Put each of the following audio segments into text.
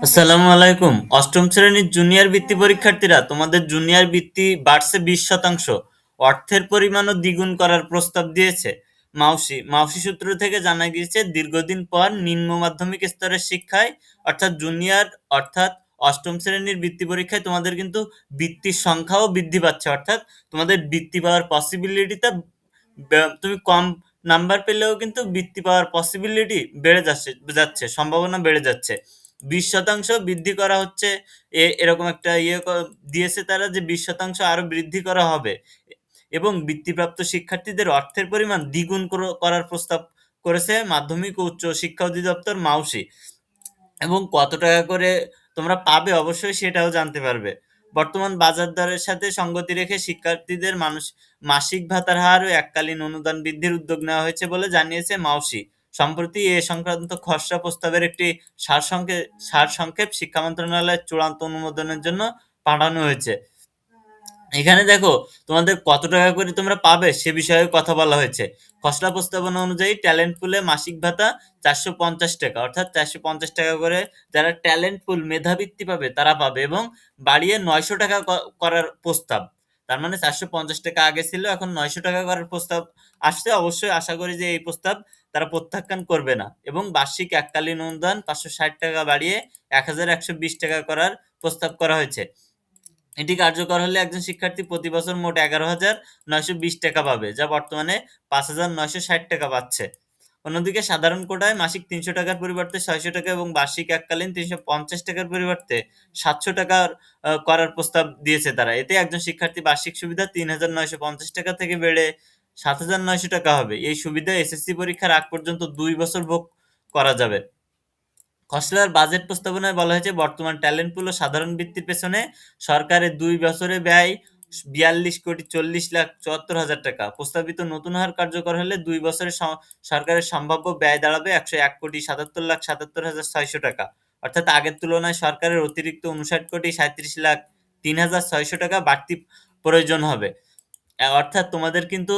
আসসালামু আলাইকুম। অষ্টম শ্রেণীর জুনিয়র বৃত্তি পরীক্ষার্থীরা, তোমাদের জুনিয়র বৃত্তি বাড়ছে 20%। অর্থের পরিমাণও দ্বিগুণ করার প্রস্তাব দিয়েছে মাউসি সূত্র থেকে জানা গিয়েছে, দীর্ঘদিন পর নিম্ন মাধ্যমিক স্তরের শিক্ষায় অর্থাৎ জুনিয়র অর্থাৎ অষ্টম শ্রেণীর বৃত্তি পরীক্ষায় তোমাদের কিন্তু বৃত্তির সংখ্যাও বৃদ্ধি পাচ্ছে। অর্থাৎ তোমাদের বৃত্তি পাওয়ার পসিবিলিটিটা, তুমি কম নাম্বার পেলেও কিন্তু বৃত্তি পাওয়ার পসিবিলিটি বেড়ে যাচ্ছে যাচ্ছে সম্ভাবনা বেড়ে যাচ্ছে। 20% বৃদ্ধি করা হচ্ছে। এরকম একটা দিয়েছে তারা, যে 20% আরো বৃদ্ধি করা হবে এবং বৃত্তিপ্রাপ্ত শিক্ষার্থীদের অর্থের পরিমাণ দ্বিগুণ করার প্রস্তাব করেছে মাধ্যমিক ও উচ্চ শিক্ষা অধিদপ্তর মাউসি। এবং কত টাকা করে তোমরা পাবে অবশ্যই সেটাও জানতে পারবে। বর্তমান বাজার দরের সাথে সঙ্গতি রেখে শিক্ষার্থীদের মাসিক ভাতার হার ও এককালীন অনুদান বৃদ্ধির উদ্যোগ নেওয়া হয়েছে বলে জানিয়েছে মাউসি। সম্প্রতি এ সংক্রান্ত খসড়া প্রস্তাবের একটি সারসংক্ষেপ শিক্ষা মন্ত্রণালয়ের চূড়ান্ত অনুমোদনের জন্য পাঠানো হয়েছে। এখানে দেখো, তোমাদের কত টাকা করে তোমরা পাবে সে বিষয়ে কথা বলা হয়েছে। খসড়া প্রস্তাবনা অনুযায়ী ট্যালেন্ট পুলে মাসিক ভাতা 450 টাকা, অর্থাৎ 450 টাকা করে যারা ট্যালেন্ট পুল মেধাবৃত্তি পাবে তারা পাবে, এবং বাড়িয়ে 900 টাকা করার প্রস্তাব। তার মানে 450 টাকা আগে ছিল, এখন 900 টাকা করার প্রস্তাব আসছে। অবশ্যই আশা করি যে এই প্রস্তাব তারা প্রত্যাখ্যান করবে না। এবং বার্ষিক এককালীন অনুদান 560 টাকা বাড়িয়ে 1120 টাকা করার প্রস্তাব করা হয়েছে। এটি কার্যকর হলে একজন শিক্ষার্থী প্রতি বছর মোট 11,920 টাকা পাবে, যা বর্তমানে 5,960 টাকা পাচ্ছে। অন্যদিকে সাধারণ কোটায় মাসিক 300 টাকার পরিবর্তে 600 টাকা এবং বার্ষিক এককালীন 350 টাকার পরিবর্তে 700 টাকার করার প্রস্তাব দিয়েছে তারা। এতে একজন শিক্ষার্থী বার্ষিক সুবিধা 3,950 টাকা থেকে বেড়ে 7,900 টাকা হবে। এই সুবিধা এসএসসি পরীক্ষার আগ পর্যন্ত 2 বছর ভোগ করা যাবে। খসড়ার বাজেট প্রস্তাবনায় বলা হয়েছে, বর্তমান ট্যালেন্ট পুল ও সাধারণ বৃত্তির পেছনে সরকারের 2 বছরে ব্যয় 42,40,74,000 টাকা। প্রস্তাবিত নতুন হার কার্যকর হলে 2 বছরে সরকারের সম্ভাব্য ব্যয় দাঁড়াবে 101,77,76,600 টাকা। অর্থাৎ আগের তুলনায় সরকারের অতিরিক্ত 59,37,03,600 টাকা বাড়তি প্রয়োজন হবে। অর্থাৎ তোমাদের কিন্তু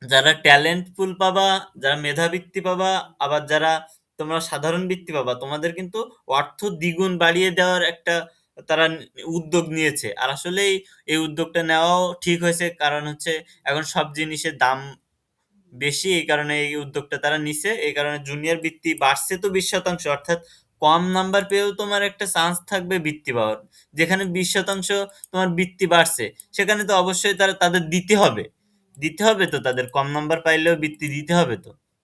যারা ট্যালেন্ট পুল পাবা, যারা মেধাবৃত্তি পাবা, আবার যারা তোমরা সাধারণ বৃত্তি পাবা, তোমাদের কিন্তু অর্থ দ্বিগুণ বাড়িয়ে দেওয়ার একটা তারা উদ্যোগ নিয়েছে। আর আসলেই এই উদ্যোগটা নেওয়াও ঠিক হয়েছে, কারণ হচ্ছে এখন সব জিনিসের দাম বেশি, এই কারণে এই উদ্যোগটা তারা নিছে। এই কারণে জুনিয়র বৃত্তি বাড়ছে তো 20%, অর্থাৎ কম নাম্বার পেয়েও তোমার একটা চান্স থাকবে বৃত্তি পাওয়ার। যেখানে 20% তোমার বৃত্তি বাড়ছে, সেখানে তো অবশ্যই তাদের দিতে হবে। দিতে হবে তো, তাদের কম নাম্বার পাইলেও বৃত্তি দিতে হবে তো।